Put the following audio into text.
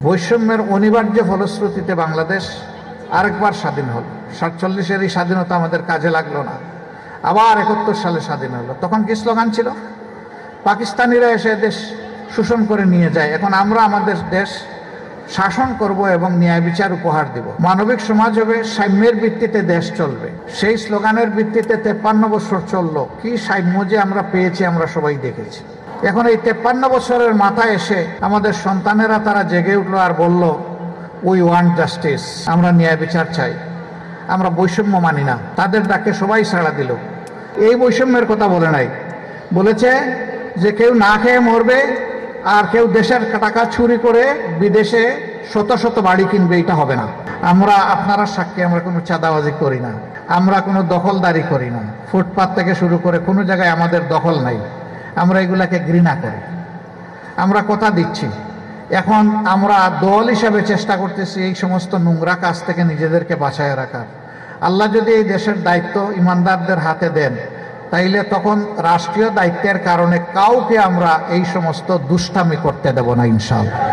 বৈষম্যের অনিবার্য ফলশ্রুতিতে বাংলাদেশ আরেকবার স্বাধীন হল। 47-এর এই স্বাধীনতা আমাদের কাজে লাগলো না, আবার 71 সালে স্বাধীন হলো। তখন কি স্লোগান ছিল? পাকিস্তানিরা এসে দেশ শোষণ করে নিয়ে যায়, এখন আমরা আমাদের দেশ শাসন করব এবং ন্যায় বিচার উপহার দিব, মানবিক সমাজ হবে, সাম্যের ভিত্তিতে দেশ চলবে। সেই স্লোগানের ভিত্তিতে 53 বছর চললো। কি সাম্য যে আমরা পেয়েছি আমরা সবাই দেখেছি। এখন এই 53 বছরের মাথায় এসে আমাদের সন্তানেরা তারা জেগে উঠলো আর বলল, উই ওয়ান্ট জাস্টিস, আমরা ন্যায় বিচার চাই, আমরা বৈষম্য মানি না। তাদের ডাকে সবাই সাড়া দিল। এই বৈষম্যের কথা বলে নাই, বলেছে যে কেউ না খেয়ে মরবে আর কেউ দেশের টাকা চুরি করে বিদেশে শত শত বাড়ি কিনবে, এটা হবে না। আমরা আপনারা সাক্ষী, আমরা কোনো চাঁদাবাজি করি না, আমরা কোনো দখলদারি করি না, ফুটপাত থেকে শুরু করে কোনো জায়গায় আমাদের দখল নাই, আমরা এগুলাকে ঘৃণা করি। আমরা কথা দিচ্ছি, এখন আমরা দল হিসাবে চেষ্টা করতেছি এই সমস্ত নোংরা কাজ থেকে নিজেদেরকে বাঁচায় রাখার। আল্লাহ যদি এই দেশের দায়িত্ব ইমানদারদের হাতে দেন, তাইলে তখন রাষ্ট্রীয় দায়িত্বের কারণে কাউকে আমরা এই সমস্ত দুষ্টামি করতে দেব না, ইনশাআল্লাহ।